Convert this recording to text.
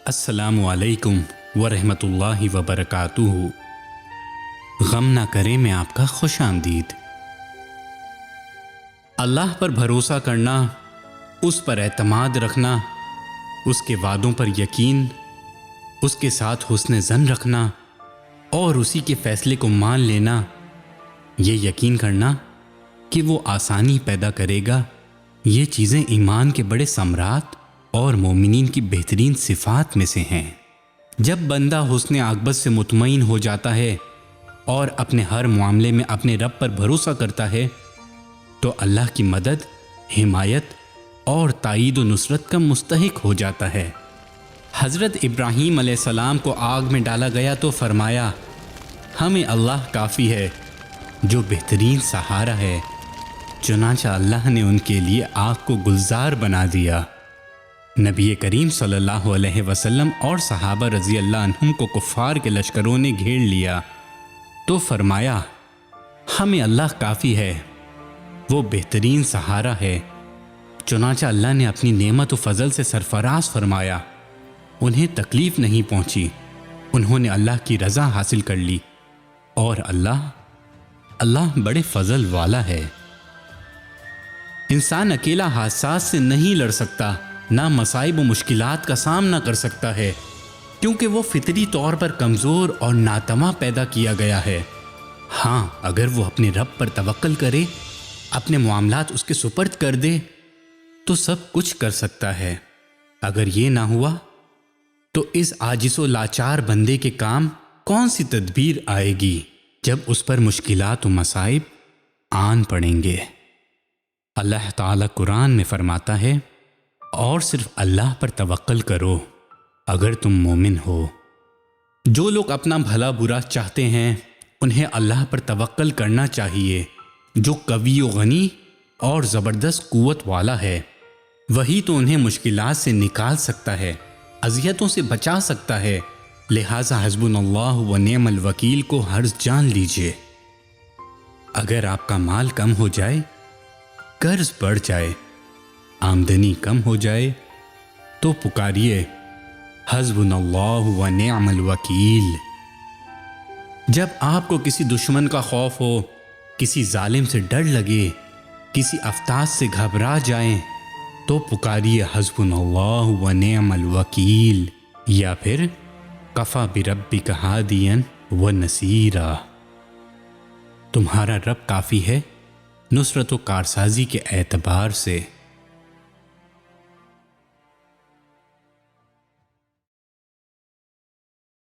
السلام علیکم ورحمۃ اللہ وبرکاتہ۔ غم نہ کریں میں آپ کا خوش آمدید۔ اللہ پر بھروسہ کرنا، اس پر اعتماد رکھنا، اس کے وعدوں پر یقین، اس کے ساتھ حسن ظن رکھنا اور اسی کے فیصلے کو مان لینا، یہ یقین کرنا کہ وہ آسانی پیدا کرے گا، یہ چیزیں ایمان کے بڑے ثمرات اور مومنین کی بہترین صفات میں سے ہیں۔ جب بندہ حسن عاقبت سے مطمئن ہو جاتا ہے اور اپنے ہر معاملے میں اپنے رب پر بھروسہ کرتا ہے تو اللہ کی مدد، حمایت اور تائید و نصرت کا مستحق ہو جاتا ہے۔ حضرت ابراہیم علیہ السلام کو آگ میں ڈالا گیا تو فرمایا، ہمیں اللہ کافی ہے جو بہترین سہارا ہے۔ چنانچہ اللہ نے ان کے لیے آگ کو گلزار بنا دیا۔ نبی کریم صلی اللہ علیہ وسلم اور صحابہ رضی اللہ عنہم کو کفار کے لشکروں نے گھیر لیا تو فرمایا، ہمیں اللہ کافی ہے، وہ بہترین سہارا ہے۔ چنانچہ اللہ نے اپنی نعمت و فضل سے سرفراز فرمایا، انہیں تکلیف نہیں پہنچی، انہوں نے اللہ کی رضا حاصل کر لی، اور اللہ بڑے فضل والا ہے۔ انسان اکیلا حادثات سے نہیں لڑ سکتا، نہ مصائب و مشکلات کا سامنا کر سکتا ہے، کیونکہ وہ فطری طور پر کمزور اور ناتواں پیدا کیا گیا ہے۔ ہاں، اگر وہ اپنے رب پر توکل کرے، اپنے معاملات اس کے سپرد کر دے تو سب کچھ کر سکتا ہے۔ اگر یہ نہ ہوا تو اس عاجز و لاچار بندے کے کام کون سی تدبیر آئے گی جب اس پر مشکلات و مصائب آن پڑیں گے۔ اللہ تعالیٰ قرآن میں فرماتا ہے، اور صرف اللہ پر توکل کرو اگر تم مومن ہو۔ جو لوگ اپنا بھلا برا چاہتے ہیں انہیں اللہ پر توکل کرنا چاہیے، جو قوی و غنی اور زبردست قوت والا ہے، وہی تو انہیں مشکلات سے نکال سکتا ہے، اذیتوں سے بچا سکتا ہے۔ لہٰذا حسبنا اللہ و نعم الوکیل کو حرز جان لیجئے۔ اگر آپ کا مال کم ہو جائے، قرض بڑھ جائے، آمدنی کم ہو جائے تو پکاریے، حسبنا اللہ و نعم الوکیل۔ جب آپ کو کسی دشمن کا خوف ہو، کسی ظالم سے ڈر لگے، کسی افتاد سے گھبرا جائیں تو پکاریے، حسبنا اللہ و نعم الوکیل، یا پھر کفا بربک ہادیا و نصیرا۔ تمہارا رب کافی ہے نصرت و کارسازی کے اعتبار سے۔